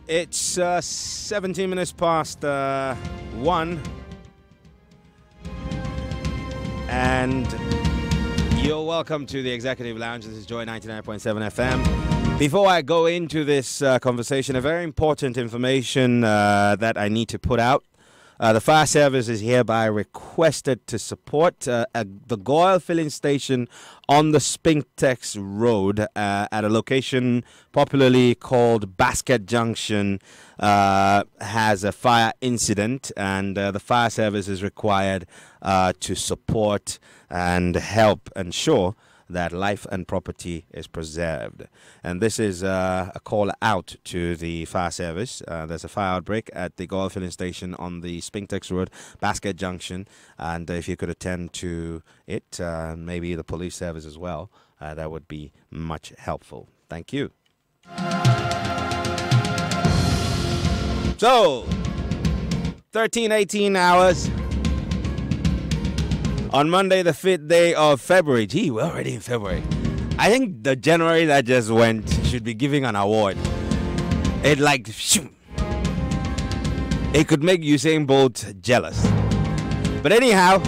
It's 17 minutes past 1, and you're welcome to the Executive Lounge. This is Joy 99.7 FM. Before I go into this conversation, a very important information that I need to put out. The fire service is hereby requested to support the Goyle filling station on the Spintex Road at a location popularly called Basket Junction. Has a fire incident, and the fire service is required to support and help ensure that life and property is preserved. And this is a call out to the fire service. There's a fire outbreak at the Goyle filling station on the Spintex Road, Basket Junction. And if you could attend to it, maybe the police service as well, that would be much helpful. Thank you. So, 18 hours. On Monday, the 5th day of February. Gee, we're already in February. I think the January that just went should be giving an award. It could make Usain Bolt jealous. But anyhow,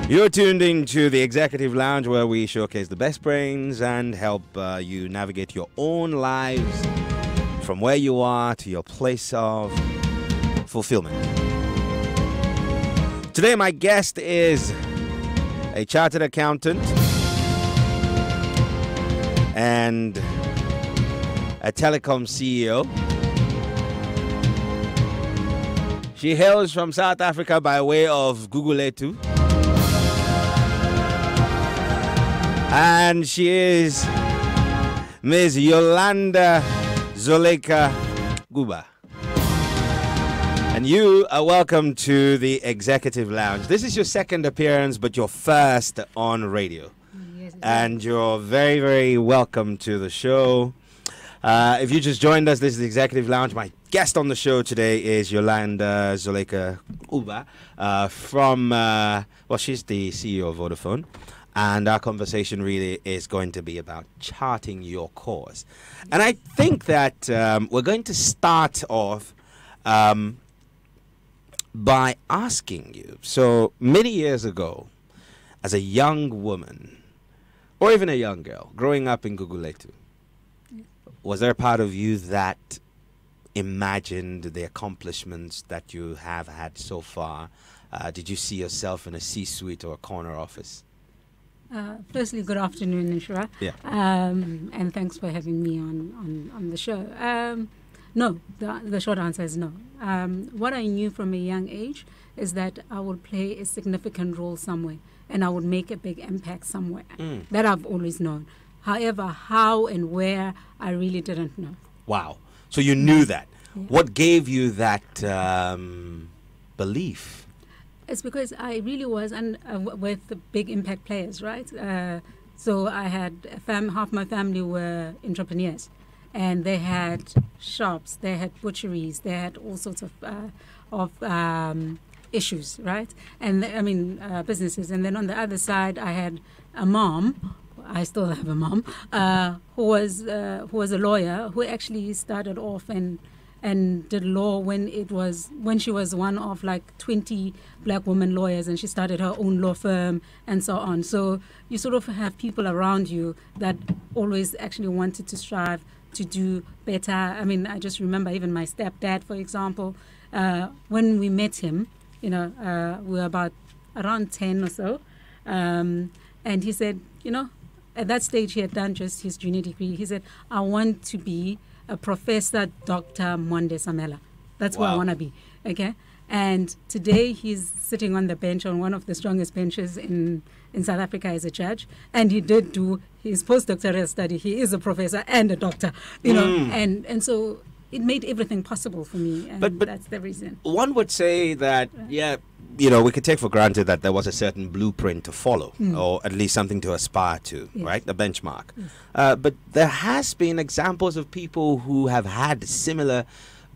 you're tuned into the Executive Lounge, where we showcase the best brains and help you navigate your own lives from where you are to your place of fulfillment. Today, my guest is a chartered accountant and a telecom CEO. She hails from South Africa by way of Guguletu. And she is Ms. Yolanda Zoleka Guba. And you are welcome to the Executive Lounge. This is your second appearance, but your first on radio. Yes, and you're very, very welcome to the show. If you just joined us, this is the Executive Lounge. My guest on the show today is Yolanda Zoleka Uba she's the CEO of Vodafone. And our conversation really is going to be about charting your course. And I think that we're going to start off by asking you, so many years ago, as a young woman, or even a young girl, growing up in Guguletu, was there a part of you that imagined the accomplishments that you have had so far? Did you see yourself in a C-suite or a corner office? Firstly, good afternoon, Nishra. Yeah. And thanks for having me on the show. No, the short answer is no. What I knew from a young age is that I would play a significant role somewhere and I would make a big impact somewhere. That I've always known. However, how and where, I really didn't know. Wow. So you knew that. Yeah. What gave you that belief? It's because I really was with the big impact players, right? So I had half my family were entrepreneurs. And they had shops, they had butcheries, they had all sorts of issues, right? And businesses. And then on the other side, I had a mom. I still have a mom who was a lawyer who actually started off and did law when she was one of like 20 black women lawyers, and she started her own law firm and so on. So you sort of have people around you that always actually wanted to strive to do better. I mean, I just remember even my stepdad, for example, when we met him, we were about around 10 or so. And he said, at that stage he had done just his junior degree. He said, I want to be a Professor Dr. Monde Samela. That's what I want to be. Okay. And today he's sitting on the bench on one of the strongest benches in South Africa as a judge. And he did do his postdoctoral study. He is a professor and a doctor, and so it made everything possible for me. And but that's the reason. One would say that, we could take for granted that there was a certain blueprint to follow, or at least something to aspire to, right? A benchmark. Yes. But there has been examples of people who have had similar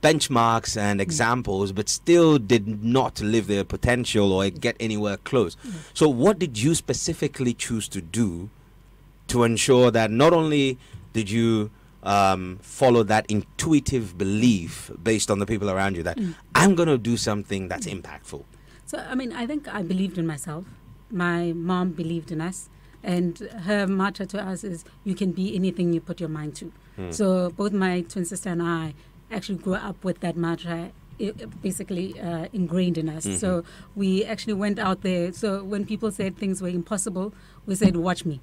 benchmarks and examples, but still did not live their potential or get anywhere close. So what did you specifically choose to do to ensure that not only did you follow that intuitive belief based on the people around you that I'm going to do something that's impactful? So, I mean, I think I believed in myself. My mom believed in us. And her mantra to us is, you can be anything you put your mind to. So both my twin sister and I actually grew up with that mantra basically ingrained in us. So we actually went out there. So when people said things were impossible, we said, watch me.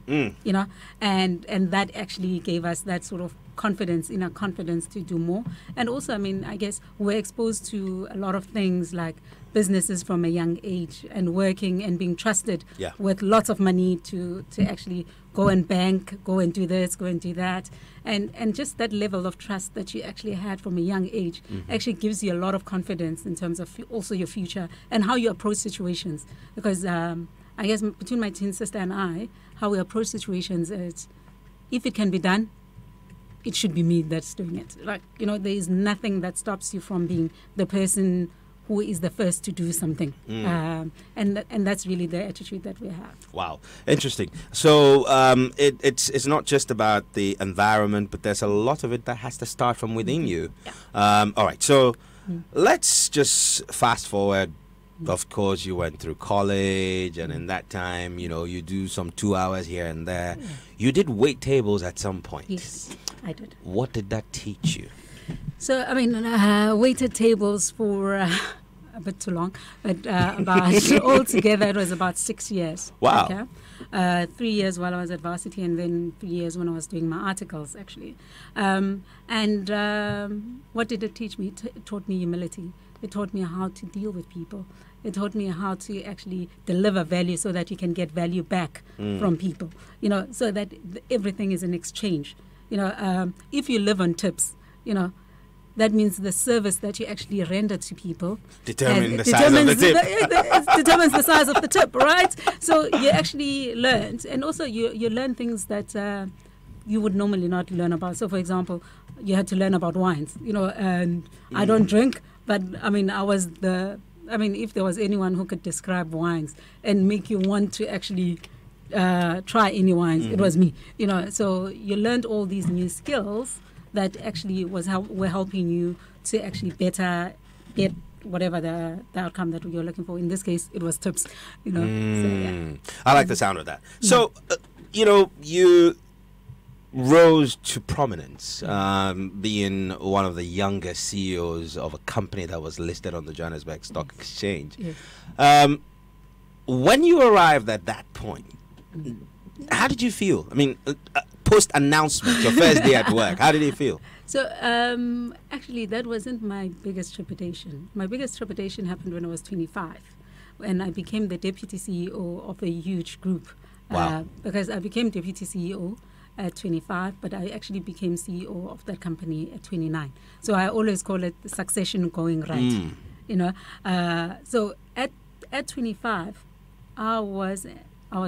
You know, and that actually gave us that sort of confidence, inner confidence to do more. And also, I mean, I guess we're exposed to a lot of things like businesses from a young age and working and being trusted with lots of money to actually go and bank, go and do this, go and do that. And just that level of trust that you actually had from a young age actually gives you a lot of confidence in terms of also your future and how you approach situations. Because I guess between my twin sister and I, how we approach situations is, if it can be done, it should be me that's doing it. Like, you know, there is nothing that stops you from being the person who is the first to do something. And that's really the attitude that we have. Wow. Interesting. So it's not just about the environment, but there's a lot of it that has to start from within you. All right. So let's just fast forward. Of course, you went through college, and in that time, you know, you do some 2 hours here and there. You did wait tables at some point. Yes, I did. What did that teach you? So, I mean, waited tables for a bit too long, but about altogether it was about 6 years. Wow. Okay? 3 years while I was at varsity, and then 3 years when I was doing my articles, actually. What did it teach me? It taught me humility. It taught me how to deal with people. It taught me how to actually deliver value so that you can get value back from people, you know, so that everything is an exchange. You know, if you live on tips, you know, that means the service that you actually render to people determines the size of the tip. Determines the size of the tip, right? So you actually learned, and also you learn things that you would normally not learn about. So, for example, you had to learn about wines, you know, and I don't drink, but I mean, if there was anyone who could describe wines and make you want to actually try any wines, it was me, you know. So you learned all these new skills that actually were helping you to actually better get whatever the outcome that you're looking for. In this case, it was tips, you know. So, yeah. I like the sound of that. So, you know, you rose to prominence, being one of the younger CEOs of a company that was listed on the Johannesburg Stock Exchange. Yes. When you arrived at that point, how did you feel? I mean, post-announcement, your first day at work, how did you feel? So, actually, that wasn't my biggest trepidation. My biggest trepidation happened when I was 25, when I became the deputy CEO of a huge group. Wow. Because I became deputy CEO at 25, but I actually became CEO of that company at 29. So I always call it the succession going right. You know, so at 25, I was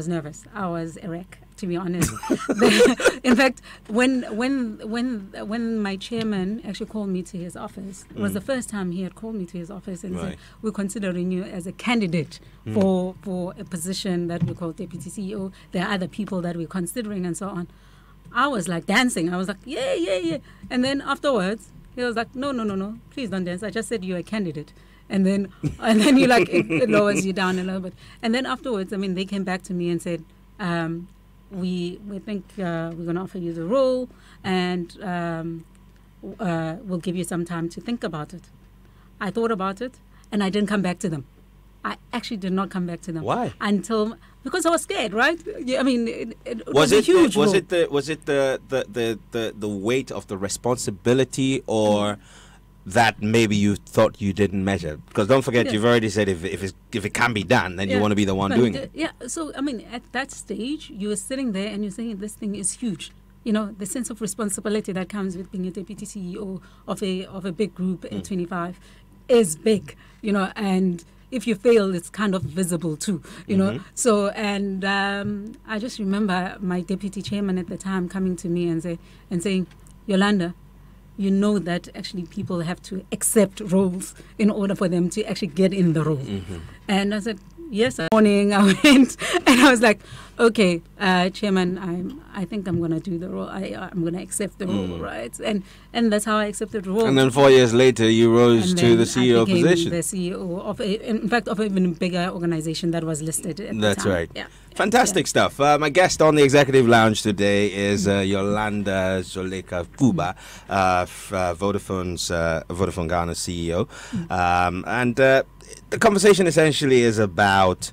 nervous. I was a wreck, to be honest. In fact, when my chairman actually called me to his office, it was the first time he had called me to his office and said, "We're considering you as a candidate for a position that we call deputy CEO. There are other people that we're considering," and so on. I was like dancing. I was like, yeah. And then afterwards, he was like, no, please don't dance. I just said you're a candidate. And then you like, it lowers you down a little bit. And then afterwards, I mean, they came back to me and said, we think we're going to offer you the role, and we'll give you some time to think about it. I thought about it, and I didn't come back to them. I actually did not come back to them. Why? Because I was scared, right? I mean, it was a huge role. Was it the weight of the responsibility, or that maybe you thought you didn't measure? Because don't forget, you've already said if it can be done, then you want to be the one doing it. Yeah. So I mean, at that stage, you were sitting there and you're saying this thing is huge. You know, the sense of responsibility that comes with being a deputy CEO of a big group at 25 is big. You know, and if you fail, it's kind of visible too, you know. So, and I just remember my deputy chairman at the time coming to me and saying, "Yolanda, you know that actually people have to accept roles in order for them to actually get in the role." And I said, yes, morning I went and I was like, okay, Chairman, I think I'm going to do the role. I'm going to accept the role, right? And that's how I accepted the role. And then 4 years later, you rose And to then the CEO I became position. the CEO of, in fact, of an even bigger organization that was listed at That's the time. right. Yeah. Fantastic stuff. My guest on the Executive Lounge today is Yolanda Zoleka Kuba, Vodafone Ghana CEO. And the conversation essentially is about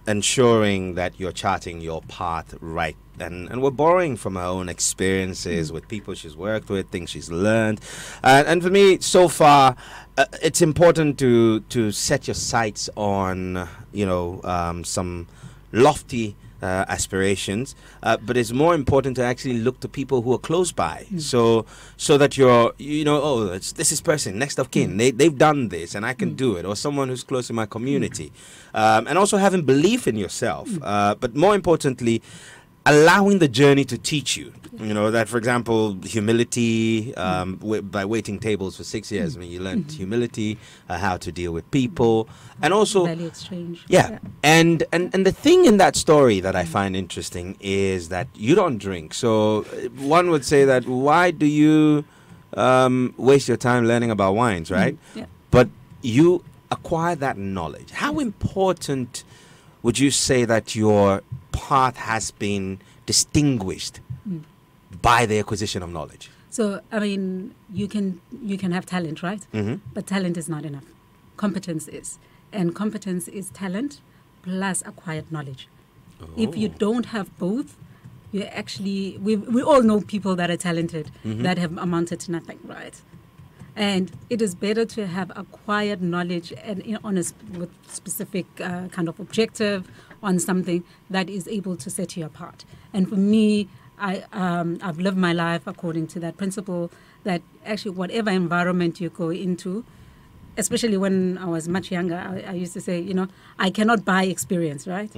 ensuring that you're charting your path right. And we're borrowing from her own experiences with people she's worked with, things she's learned. And for me, so far, it's important to set your sights on, some lofty aspirations, but it's more important to actually look to people who are close by, so that this is person next of kin, they've done this and I can do it, or someone who's close in my community, and also having belief in yourself, but more importantly, allowing the journey to teach you. That, for example, humility, by waiting tables for 6 years. I mean, you learned humility, how to deal with people, and also value exchange. Yeah. And the thing in that story that I find interesting is that you don't drink. So one would say that, why do you waste your time learning about wines, right? Yeah. But you acquire that knowledge. How important would you say that your path has been distinguished by the acquisition of knowledge? So, I mean, you can have talent, right? But talent is not enough. Competence is. And competence is talent plus acquired knowledge. If you don't have both, you actually, we all know people that are talented that have amounted to nothing, right? And it is better to have acquired knowledge and with specific kind of objective on something that is able to set you apart. And for me, I've lived my life according to that principle, that actually whatever environment you go into, especially when I was much younger, I used to say, I cannot buy experience, right?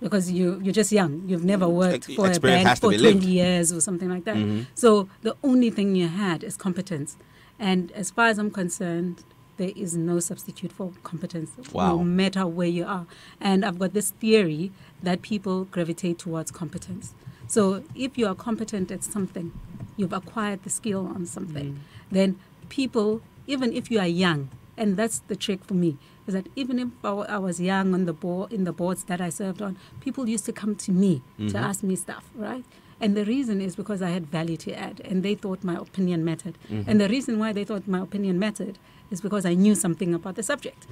Because you're just young. You've never worked for a bank for 20 years or something like that. So the only thing you had is competence. And as far as I'm concerned, there is no substitute for competence, no matter where you are. And I've got this theory that people gravitate towards competence. So if you are competent at something, you've acquired the skill on something, then people, even if you are young, and that's the trick for me, is that even if I was young in the boards that I served on, people used to come to me to ask me stuff, right? And the reason is because I had value to add, and they thought my opinion mattered. And the reason why they thought my opinion mattered is because I knew something about the subject.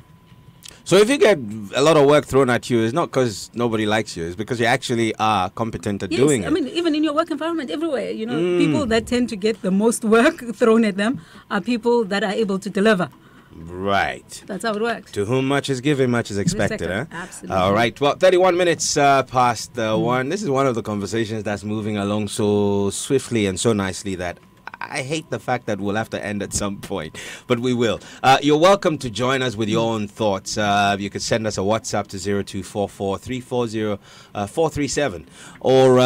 So if you get a lot of work thrown at you, it's not because nobody likes you. It's because you actually are competent at doing it. I mean, even in your work environment, everywhere, people that tend to get the most work thrown at them are people that are able to deliver. Right. That's how it works. To whom much is given, much is expected. Huh? Absolutely. All right. Well, 31 minutes past 1. This is one of the conversations that's moving along so swiftly and so nicely that I hate the fact that we'll have to end at some point, but we will. You're welcome to join us with your own thoughts. You could send us a WhatsApp to 0244 340 437 or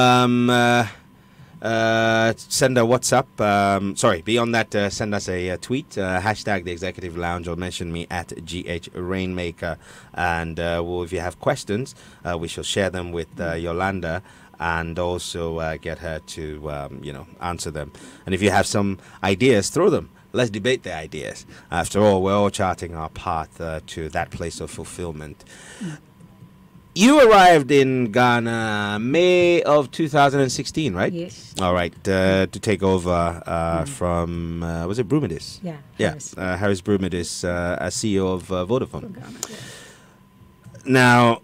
send a WhatsApp. Beyond that, send us a tweet, hashtag the Executive Lounge, or mention me at GH Rainmaker. And if you have questions, we shall share them with Yolanda and also get her to, answer them. And if you have some ideas, throw them. Let's debate the ideas. After all, we're all charting our path to that place of fulfillment. You arrived in Ghana May of 2016, right? Yes. All right, to take over from, was it Brumidis? Yeah. Harris Brumidis, as CEO of Vodafone. Ghana, yeah. Now,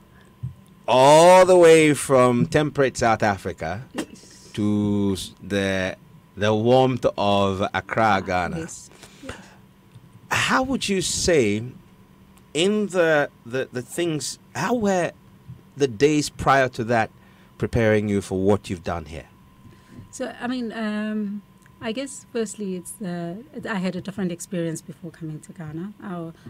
all the way from temperate South Africa to the warmth of Accra, Ghana. Yes. How would you say, in the things, how were the days prior to that preparing you for what you've done here? So, I mean, I guess firstly, I had a different experience before coming to Ghana.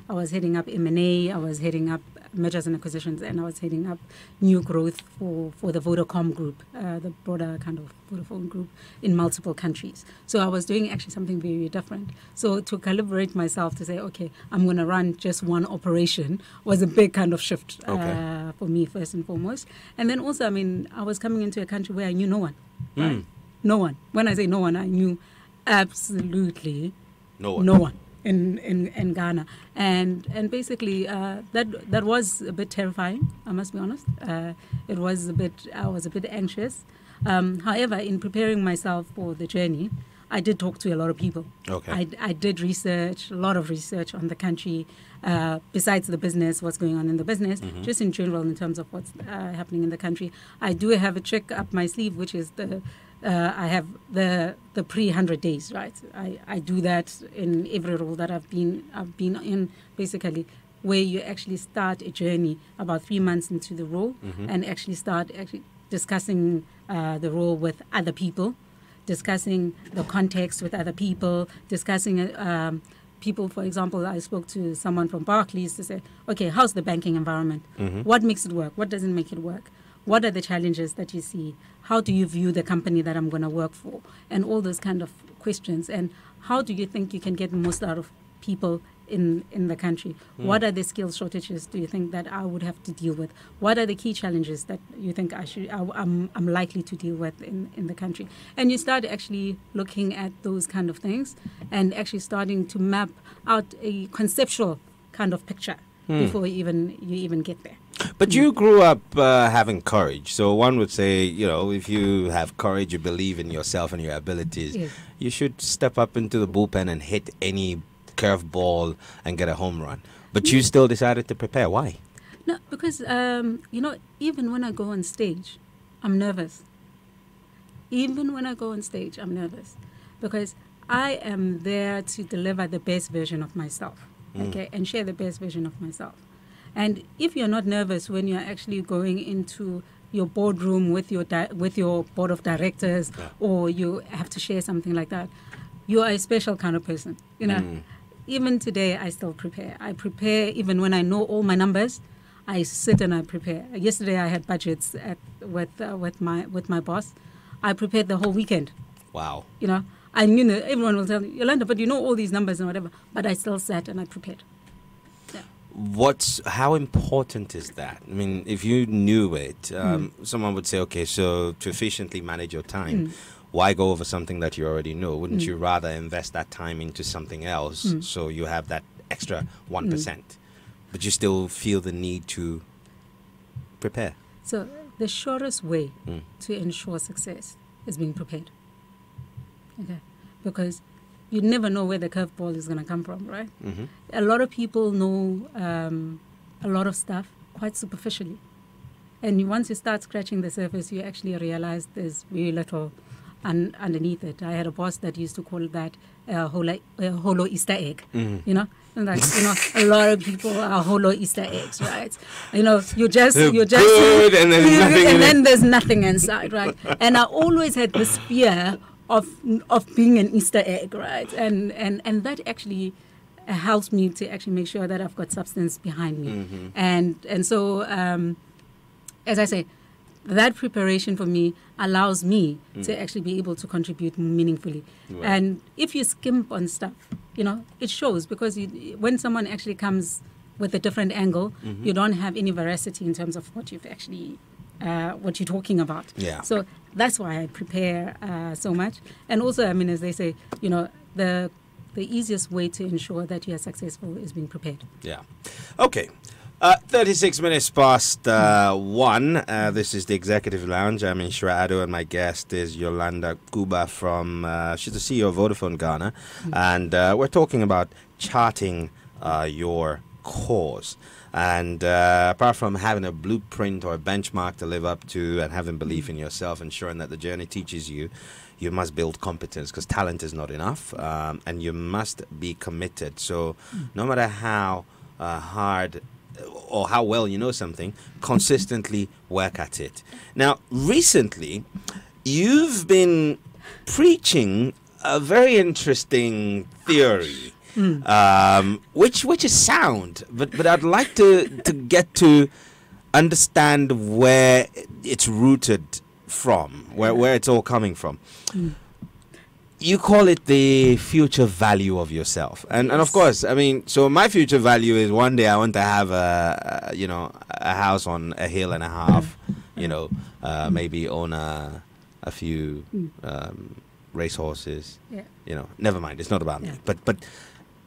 I was heading up M&A, I was heading up mergers and acquisitions, and I was heading up new growth for the Vodacom group, the broader kind of Vodafone group in multiple countries. So I was doing actually something very different. So to calibrate myself to say, okay, I'm going to run just one operation was a big kind of shift for me first and foremost. And then also, I mean, I was coming into a country where I knew no one. Right? No one. When I say no one, I knew absolutely no one in Ghana, and basically that was a bit terrifying. I must be honest. It was a bit. I was a bit anxious. However, in preparing myself for the journey, I did talk to a lot of people. Okay. I did research, a lot of research on the country, besides the business, what's going on in the business, just in general in terms of what's happening in the country. I do have a trick up my sleeve, which is I have the pre-100 days, right? I do that in every role that I've been in, basically, where you actually start a journey about 3 months into the role and actually start discussing the role with other people, discussing the context with other people, discussing people. For example, I spoke to someone from Barclays to say, okay, how's the banking environment? What makes it work? What doesn't make it work? What are the challenges that you see? How do you view the company that I'm going to work for? And all those kind of questions. And how do you think you can get most out of people in the country? What are the skills shortages do you think that I would have to deal with? What are the key challenges that you think I'm likely to deal with in the country? And you start actually looking at those kind of things and actually starting to map out a conceptual kind of picture before you even get there. But you grew up having courage. So one would say, if you have courage, you believe in yourself and your abilities, you should step up into the bullpen and hit any curveball and get a home run. But you still decided to prepare. Why? No, because, even when I go on stage, I'm nervous. Even when I go on stage, I'm nervous. Because I am there to deliver the best version of myself, okay, and share the best version of myself. And if you're not nervous when you're actually going into your boardroom with your board of directors, or you have to share something like that, you are a special kind of person. Even today, I still prepare. I prepare even when I know all my numbers. I sit and I prepare. Yesterday, I had budgets with my boss. I prepared the whole weekend. Wow. I knew that everyone will tell me, Yolanda, but you know all these numbers and whatever. But I still sat and I prepared. How important is that? I mean, if you knew it, someone would say, okay, so to efficiently manage your time, why go over something that you already know? Wouldn't you rather invest that time into something else so you have that extra 1%? But you still feel the need to prepare. So the shortest way to ensure success is being prepared. Okay, because you never know where the curveball is going to come from, right? A lot of people know a lot of stuff quite superficially. And once you start scratching the surface, you actually realize there's very little underneath it. I had a boss that used to call that hollow Easter egg, And a lot of people are hollow Easter eggs, right? You just good, and there's nothing and then there's nothing inside, right? And I always had this fear of being an Easter egg, right? And that actually helps me to actually make sure that I've got substance behind me. And so, as I say, that preparation for me allows me to actually be able to contribute meaningfully. Right. And if you skimp on stuff, it shows, because when someone actually comes with a different angle, you don't have any veracity in terms of what you've actually what you're talking about. Yeah. So that's why I prepare so much. And also, I mean, as they say, the easiest way to ensure that you are successful is being prepared. Yeah. Okay. 36 minutes past 1. This is the Executive Lounge. I'm Inshira Ado, and my guest is Yolanda Kuba from, she's the CEO of Vodafone Ghana. And we're talking about charting your course. And apart from having a blueprint or a benchmark to live up to and having belief in yourself, ensuring that the journey teaches you, you must build competence, because talent is not enough, and you must be committed. So no matter how hard or how well you know something, consistently work at it. Now, recently, you've been preaching a very interesting theory, which is sound, but I'd like to get to understand where it's rooted from, where it's all coming from. You call it the future value of yourself, and of course, I mean, so my future value is one day I want to have a house on a hill and a half, maybe own a few racehorses. Never mind, it's not about me, but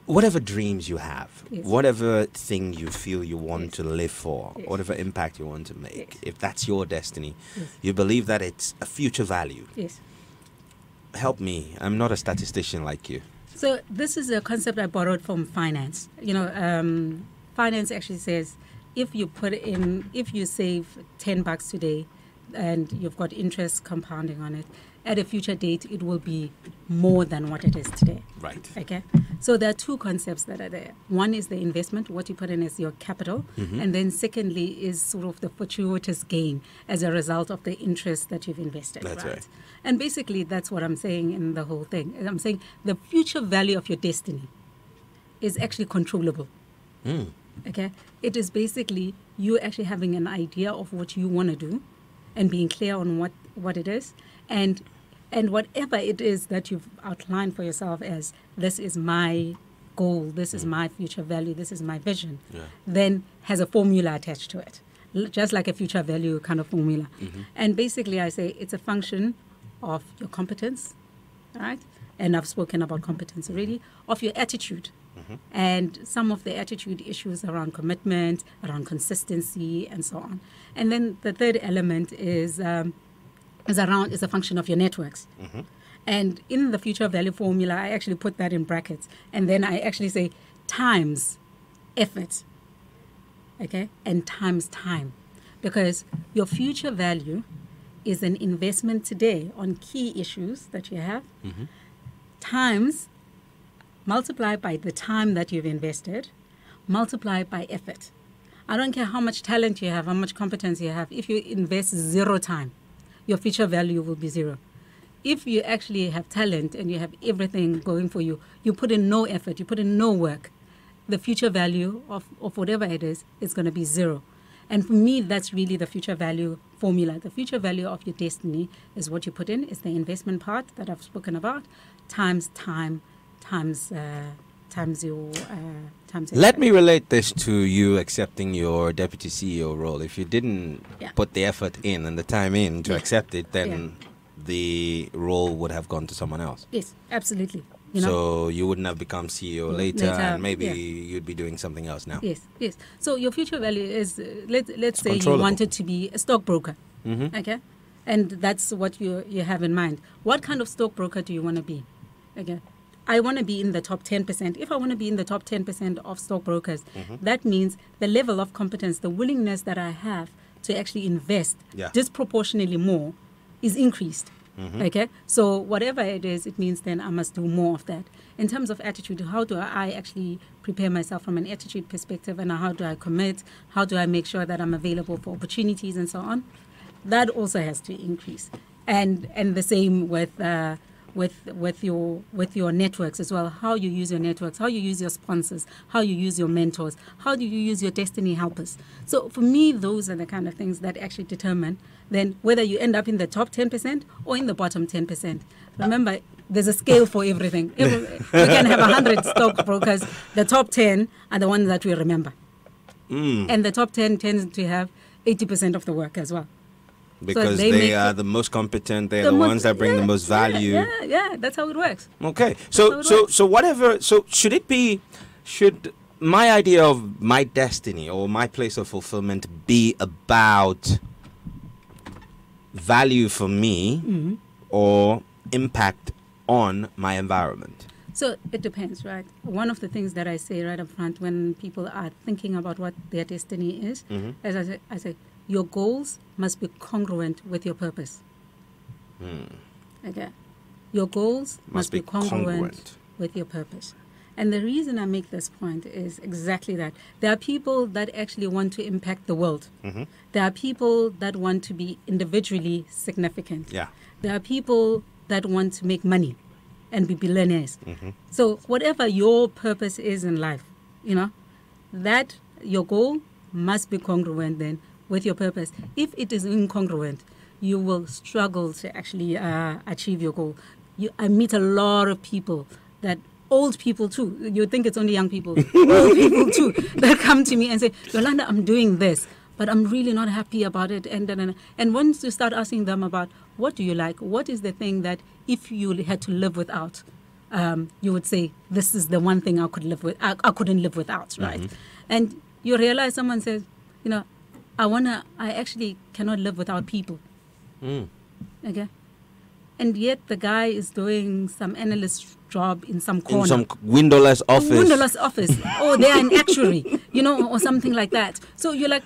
whatever dreams you have, whatever thing you feel you want to live for, whatever impact you want to make, if that's your destiny, you believe that it's a future value. Help me. I'm not a statistician like you. So this is a concept I borrowed from finance. Finance actually says if you save $10 today and you've got interest compounding on it, at a future date, it will be more than what it is today. Right. Okay. So there are two concepts that are there. One is the investment, what you put in as your capital. And then secondly is sort of the fortuitous gain as a result of the interest that you've invested. That's right. And basically, that's what I'm saying in the whole thing. I'm saying the future value of your destiny is actually controllable. Okay. It is basically you actually having an idea of what you want to do and being clear on what it is. And whatever it is that you've outlined for yourself as this is my goal, this is my future value, this is my vision, then has a formula attached to it, just like a future value kind of formula. And basically I say it's a function of your competence, right? And I've spoken about competence already, of your attitude. And some of the attitude issues around commitment, around consistency, and so on. And then the third element is a function of your networks. And in the future value formula, I actually put that in brackets. And then I actually say times effort, okay, and times time. Because your future value is an investment today on key issues that you have, times multiplied by the time that you've invested, multiplied by effort. I don't care how much talent you have, how much competence you have. If you invest 0 time, your future value will be 0. If you actually have talent and you have everything going for you, you put in no effort, you put in no work, the future value of whatever it is going to be 0. And for me, that's really the future value formula. The future value of your destiny is what you put in, is the investment part that I've spoken about, times time, times your... Let me relate this to you accepting your deputy CEO role. If you didn't put the effort in and the time in to accept it, then the role would have gone to someone else. Yes, absolutely. So you wouldn't have become CEO later and maybe you'd be doing something else now. Yes. So your future value is, let's say you wanted to be a stockbroker, okay? And that's what you have in mind. What kind of stockbroker do you want to be? Okay. I want to be in the top 10%. If I want to be in the top 10% of stockbrokers, that means the level of competence, the willingness that I have to actually invest disproportionately more is increased. Okay? So whatever it is, it means then I must do more of that. In terms of attitude, how do I actually prepare myself from an attitude perspective, and how do I commit? How do I make sure that I'm available for opportunities and so on? That also has to increase. And the same with your networks as well, how you use your networks, how you use your sponsors, how you use your mentors, how do you use your destiny helpers. So for me, those are the kind of things that actually determine then whether you end up in the top 10% or in the bottom 10%. Remember, there's a scale for everything. We can have 100 stockbrokers. The top 10 are the ones that we remember. And the top 10 tends to have 80% of the work as well. Because so they are the most competent. They're the ones that bring the most value. Yeah, that's how it works. Okay, so should my idea of my destiny or my place of fulfillment be about value for me or impact on my environment? So it depends, right? One of the things that I say right up front when people are thinking about what their destiny is, as I say, your goals must be congruent with your purpose. Okay. Your goals must be congruent with your purpose. And the reason I make this point is exactly that. There are people that actually want to impact the world. There are people that want to be individually significant. There are people that want to make money and be billionaires. So whatever your purpose is in life, that your goal must be congruent then with your purpose. If it is incongruent, you will struggle to actually achieve your goal. I meet a lot of people old people too. You think it's only young people. Old people too that come to me and say, Yolanda, I'm doing this, but I'm really not happy about it. And once you start asking them about what do you like, what is the thing that if you had to live without, you would say, this is the one thing I could live with. I couldn't live without, right? And you realize someone says, I actually cannot live without people. Okay. And yet the guy is doing some analyst job in some corner. In some windowless office. Windowless office. Or they're an actuary, or something like that. So you're like,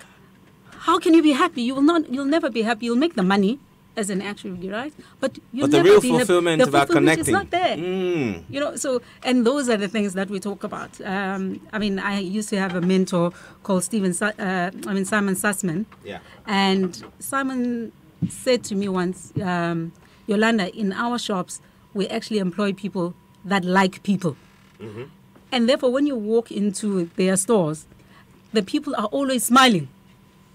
how can you be happy? You'll never be happy. You'll make the money as an actuary, right? But you'll the never real be fulfillment happy. The about fulfillment connecting. is not there. So, and those are the things that we talk about. I used to have a mentor called Simon Sussman. Yeah. And Simon said to me once, Yolanda, in our shops, we actually employ people that like people. And therefore, when you walk into their stores, the people are always smiling.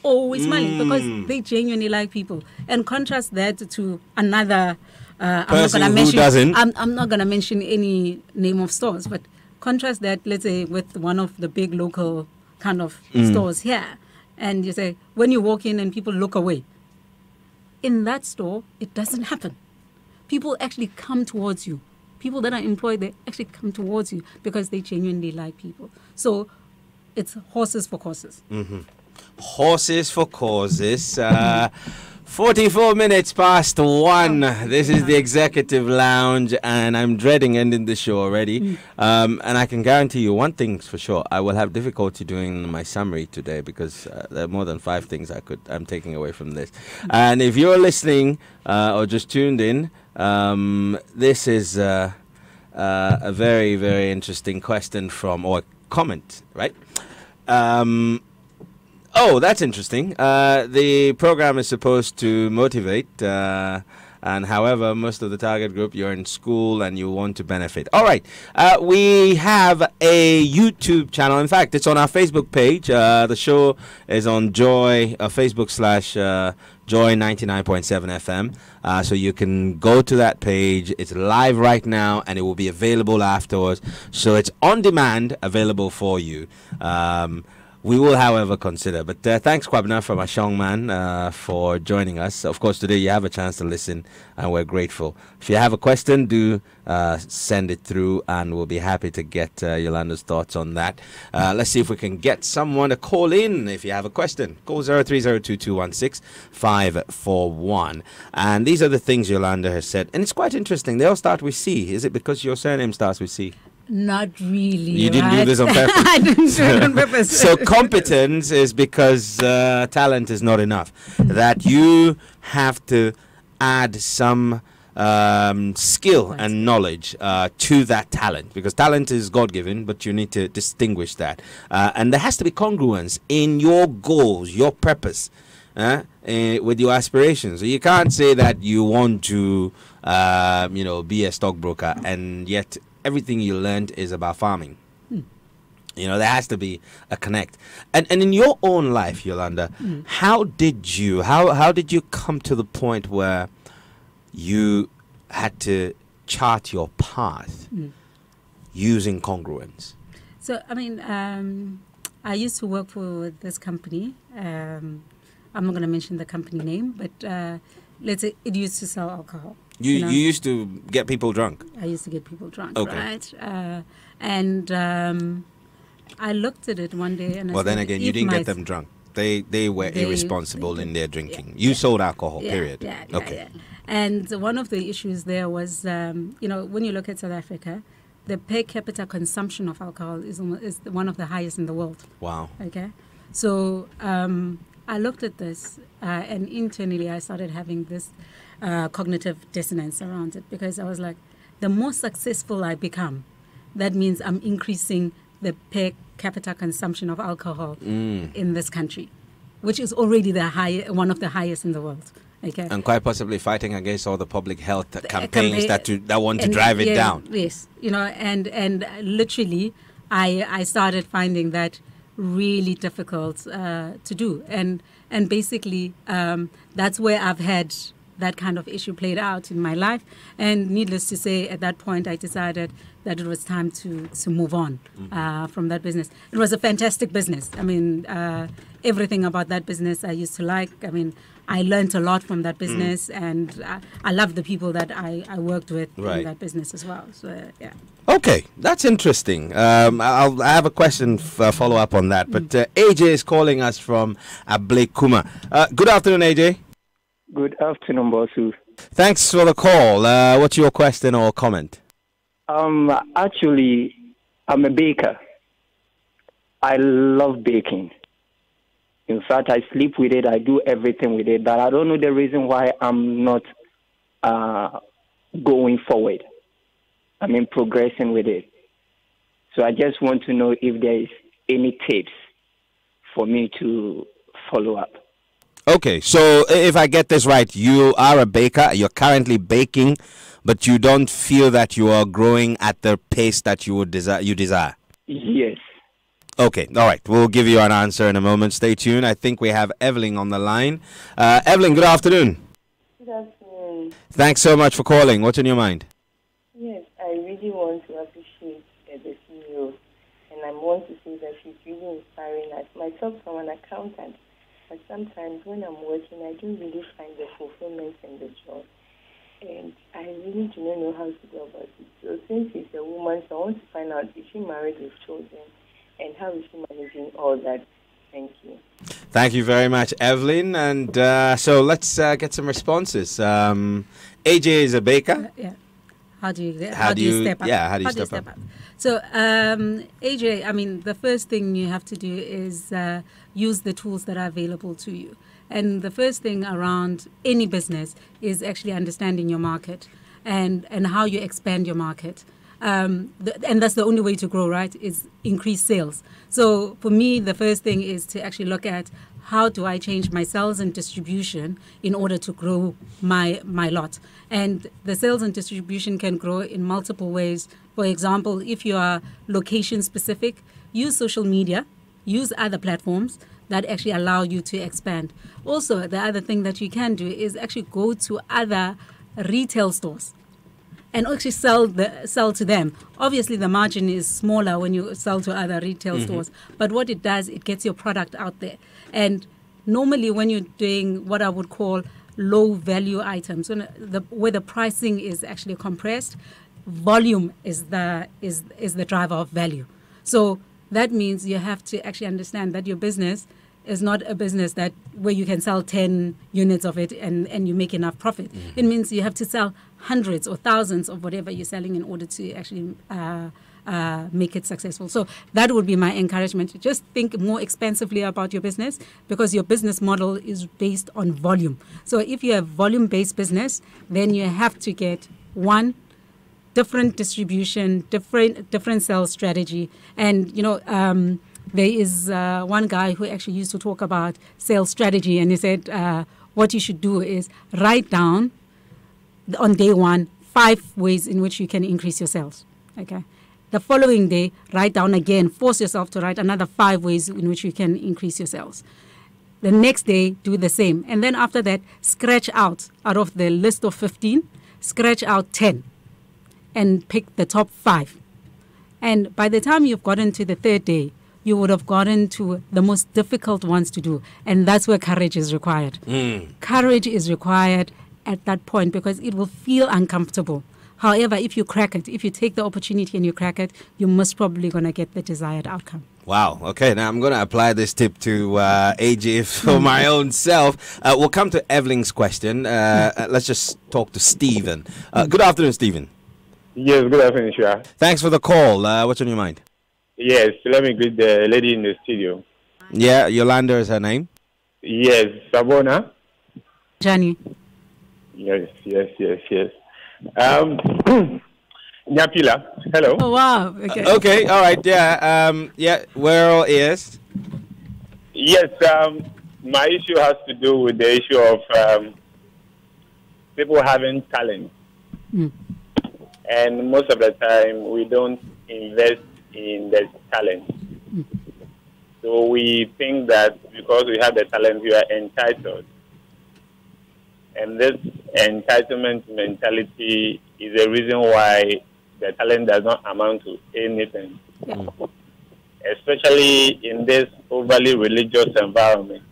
Always smiling because they genuinely like people. And contrast that to another person who doesn't. I'm not going to mention any name of stores, but contrast that, let's say, with one of the big local kind of stores here. And you say, when you walk in and people look away, in that store, it doesn't happen. People actually come towards you. People that are employed, they actually come towards you because they genuinely like people. So it's horses for courses. Horses for causes. 44 minutes past 1. This is the Executive Lounge, and I'm dreading ending the show already. And I can guarantee you one thing's for sure. I will have difficulty doing my summary today because there are more than 5 things I'm taking away from this. And if you're listening or just tuned in, this is a very, very interesting question or comment, right? Oh, that's interesting. The program is supposed to motivate, and however, most of the target group, you're in school and you want to benefit. All right. We have a YouTube channel. In fact, it's on our Facebook page. The show is on Facebook / Joy 99.7 FM. So you can go to that page. It's live right now, and it will be available afterwards. So it's on demand, available for you. We will, however, consider. But thanks, Kwabna from Ashongman, for joining us. Of course, today you have a chance to listen, and we're grateful. If you have a question, do send it through, and we'll be happy to get Yolanda's thoughts on that. Let's see if we can get someone to call in if you have a question. Call 0302216541. And these are the things Yolanda has said. And it's quite interesting. They all start with C. Is it because your surname starts with C? Not really. You didn't do this on purpose. I didn't do it on purpose. So competence is because talent is not enough. That you have to add some skill and knowledge to that talent, because talent is God-given, but you need to distinguish that. And there has to be congruence in your goals, your purpose, with your aspirations. So you can't say that you want to, be a stockbroker, and yet everything you learned is about farming. There has to be a connect. And in your own life, Yolanda, how did you come to the point where you had to chart your path using congruence? So, I used to work for this company. I'm not going to mention the company name, but let's say it used to sell alcohol. You used to get people drunk? I used to get people drunk, okay. Right? I looked at it one day and I said, then again, you didn't get them drunk. They were irresponsible in their drinking. You sold alcohol, period. Yeah. And one of the issues there was, when you look at South Africa, the per capita consumption of alcohol is one of the highest in the world. Wow. Okay. So I looked at this, and internally I started having this cognitive dissonance around it, because I was like, the more successful I become, that means I'm increasing the per capita consumption of alcohol in this country, which is already one of the highest in the world. Okay. And quite possibly fighting against all the public health campaigns that want to and drive it yeah, down. Yes, and literally, I started finding that really difficult to do, and basically that's where I've had that kind of issue played out in my life. And needless to say, at that point, I decided that it was time to move on from that business. It was a fantastic business. I mean, everything about that business I used to like. I mean, I learned a lot from that business, and I love the people that I worked with in that business as well. So, yeah. Okay, that's interesting. I have a question follow up on that. But AJ is calling us from Ablekuma. Good afternoon, AJ. Good afternoon, Bossu. Thanks for the call. What's your question or comment? Actually, I'm a baker. I love baking. In fact, I sleep with it. I do everything with it. But I don't know the reason why I'm not going forward. I mean, progressing with it. So I just want to know if there is any tips for me to follow up. Okay, so if I get this right, you are a baker. You're currently baking, but you don't feel that you are growing at the pace that you would desire. Yes. Okay, all right. We'll give you an answer in a moment. Stay tuned. I think we have Evelyn on the line. Evelyn, good afternoon. Good afternoon. Thanks so much for calling. What's on your mind? Yes, I really want to appreciate the CEO, and I want to say that she's really inspiring us. Myself, I'm an accountant, but sometimes when I'm working, I don't really find the fulfillment in the job, and I really do not know how to go about it. So since she's a woman, so I want to find out if she married with children, and how is she managing all that. Thank you. Thank you very much, Evelyn. And so let's get some responses. AJ is a baker. Yeah. How do you step up? Yeah, how do you step up? So, AJ, I mean, the first thing you have to do is use the tools that are available to you. And the first thing around any business is actually understanding your market and how you expand your market. And that's the only way to grow, right, is increase sales. So for me, the first thing is to actually look at how do I change my sales and distribution in order to grow my lot. And the sales and distribution can grow in multiple ways. For example, if you are location specific, use social media, use other platforms that actually allow you to expand. Also, the other thing that you can do is actually go to other retail stores and actually sell to them. Obviously, the margin is smaller when you sell to other retail stores, but what it does, it gets your product out there. And normally, when you're doing what I would call low value items, where the pricing is actually compressed, volume is the driver of value. So that means you have to actually understand that your business is not a business that where you can sell 10 units of it and you make enough profit. It means you have to sell hundreds or thousands of whatever you're selling in order to actually make it successful. So that would be my encouragement. Just think more expensively about your business because your business model is based on volume. So if you have volume-based business, then you have to get different distribution, different sales strategy. And, there is one guy who actually used to talk about sales strategy, and he said what you should do is write down on day one 5 ways in which you can increase your sales. Okay. The following day, write down again, force yourself to write another 5 ways in which you can increase your sales. The next day, do the same. And then after that, scratch out of the list of 15, scratch out 10 and pick the top 5. And by the time you've gotten to the third day, you would have gotten to the most difficult ones to do. And that's where courage is required. Courage is required at that point because it will feel uncomfortable. However, if you crack it, if you take the opportunity and you crack it, you're most probably going to get the desired outcome. Wow. Okay. Now I'm going to apply this tip to AJ for my own self. We'll come to Evelyn's question. Let's just talk to Stephen. Good afternoon, Stephen. Yes, good afternoon, Shua. Thanks for the call. What's on your mind? Yes, let me greet the lady in the studio. Yeah, Yolanda is her name. Yes, Sabona. Johnny. Yes. Nyapila, hello. Oh, wow. Okay. Okay, all right, yeah. We're all ears. Yes, my issue has to do with the issue of people having talent. And most of the time, we don't invest in the talent. So we think that because we have the talent, we are entitled. And this entitlement mentality is the reason why the talent does not amount to anything. Yeah. Especially in this overly religious environment.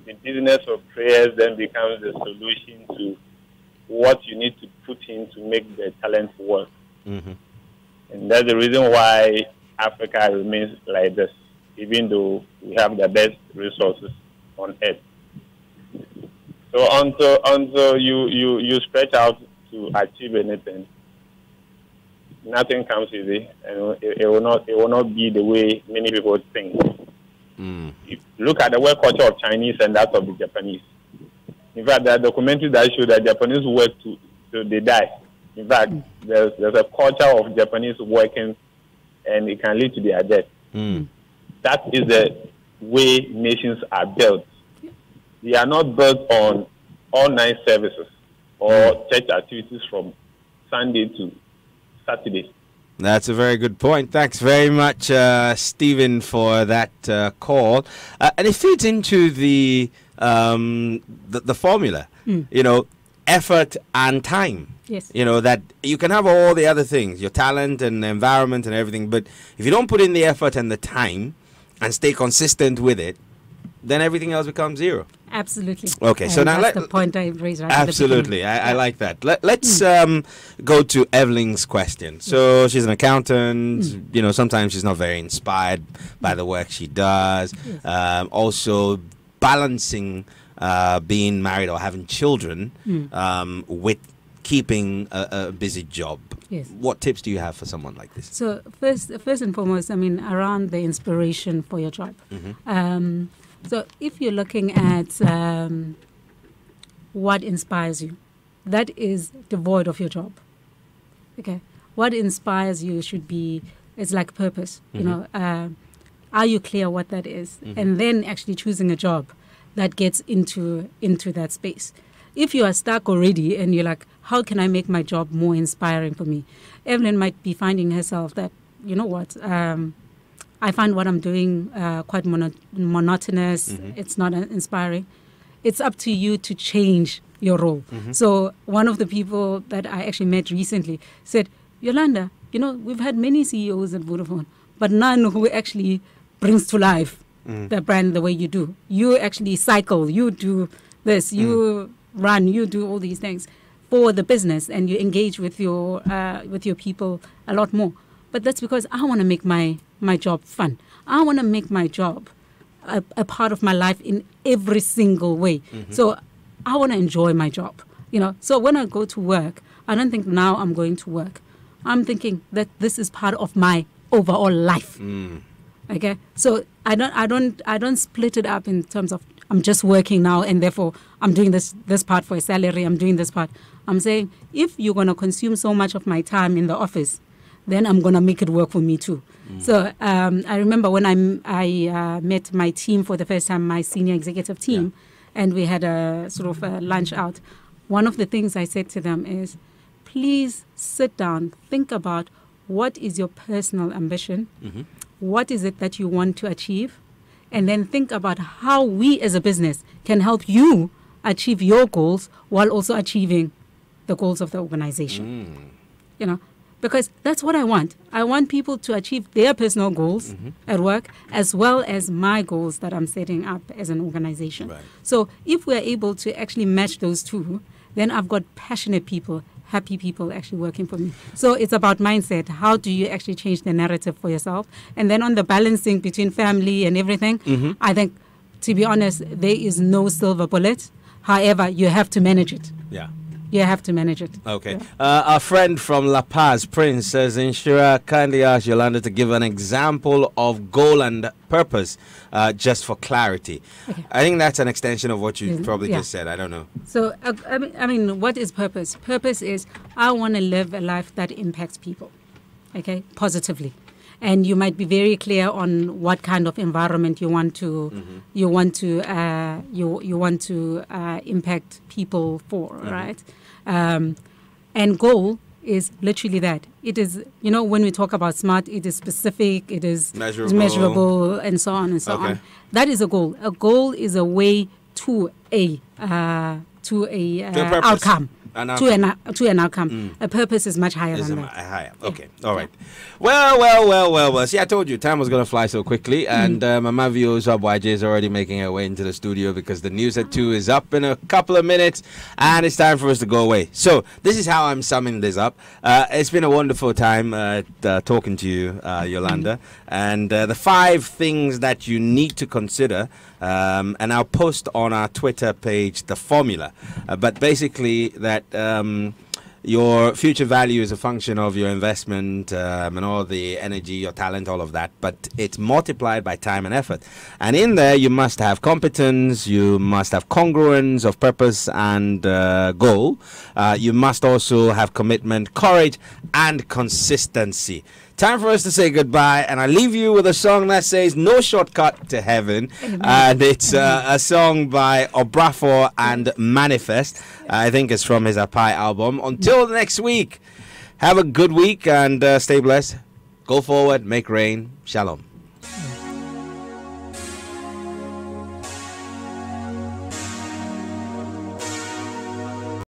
The business of prayers then becomes the solution to what you need to put in to make the talent work. And that's the reason why Africa remains like this, even though we have the best resources on earth. So until you stretch out to achieve anything, nothing comes easy, and it will not be the way many people think. If you look at the work culture of Chinese and that of the Japanese. In fact, there are documentaries that show that Japanese work till they die. In fact, there's a culture of Japanese working, and it can lead to their death. That is the way nations are built. They are not built on all night services or church activities from Sunday to Saturday. That's a very good point. Thanks very much, Stephen, for that call. And it feeds into the formula, you know, effort and time. Yes. You know, that you can have all the other things, your talent and the environment and everything, but if you don't put in the effort and the time and stay consistent with it, then everything else becomes zero. Absolutely. Okay, so now that's the point I raised right absolutely. at the I like that. Let's go to Evelyn's question. So she's an accountant. You know, sometimes she's not very inspired by the work she does. Also, balancing being married or having children with keeping a busy job. Yes. What tips do you have for someone like this? So first and foremost, I mean, around the inspiration for your job. So if you're looking at what inspires you, that is devoid of your job. Okay, what inspires you should be, it's like purpose. You know, are you clear what that is? And then actually choosing a job that gets into that space. If you are stuck already and you're like, how can I make my job more inspiring for me? Evelyn might be finding herself that, you know what, I find what I'm doing quite monotonous. It's not inspiring. It's up to you to change your role. So one of the people that I actually met recently said, Yolanda, you know, we've had many CEOs at Vodafone, but none who actually brings to life the brand the way you do. You actually cycle, you do this, you run, you do all these things for the business, and you engage with your people a lot more. But that's because I want to make my job fun. I want to make my job a part of my life in every single way. So I want to enjoy my job, you know. So when I go to work, I don't think now I'm going to work. I'm thinking that this is part of my overall life. Okay, so I don't split it up in terms of I'm just working now and therefore I'm doing this part for a salary. I'm doing this part. I'm saying if you're going to consume so much of my time in the office, then I'm going to make it work for me too. So I remember when I met my team for the first time, my senior executive team, and we had a sort of a lunch out. One of the things I said to them is, please sit down, think about what is your personal ambition, what is it that you want to achieve, and then think about how we as a business can help you achieve your goals while also achieving the goals of the organization. You know, because that's what I want. I want people to achieve their personal goals at work as well as my goals that I'm setting up as an organization. Right. So if we're able to actually match those two, then I've got passionate people, happy people actually working for me. So it's about mindset. How do you actually change the narrative for yourself? And then on the balancing between family and everything, I think, to be honest, there is no silver bullet. However, you have to manage it. Yeah. You have to manage it. Okay. Our friend from La Paz, Prince, says, Inshira, kindly ask Yolanda to give an example of goal and purpose, just for clarity. Okay. I think that's an extension of what you probably just said. I don't know. So, I mean, what is purpose? Purpose is I want to live a life that impacts people, okay, positively. and you might be very clear on what kind of environment you want to impact people for, right? And goal is literally that. It is, when we talk about SMART, it is specific, it is measurable, and so on and so on. That is a goal. A goal is a way to a outcome. To an outcome. A purpose is much higher than that. Higher. Okay. All right. Well. See, I told you time was going to fly so quickly, and Mama Vio's YJ is already making her way into the studio because the news at 2 is up in a couple of minutes, and it's time for us to go away. So this is how I'm summing this up. It's been a wonderful time talking to you, Yolanda, and the 5 things that you need to consider. And I'll post on our Twitter page the formula. But basically that your future value is a function of your investment and all the energy, your talent, all of that. But it's multiplied by time and effort. And in there, you must have competence. You must have congruence of purpose and goal. You must also have commitment, courage, and consistency. Time for us to say goodbye, and I leave you with a song that says "No Shortcut to Heaven," and it's a song by Obrafour and Manifest. I think it's from his Apai album. Until next week, have a good week and stay blessed. Go forward, make rain. Shalom.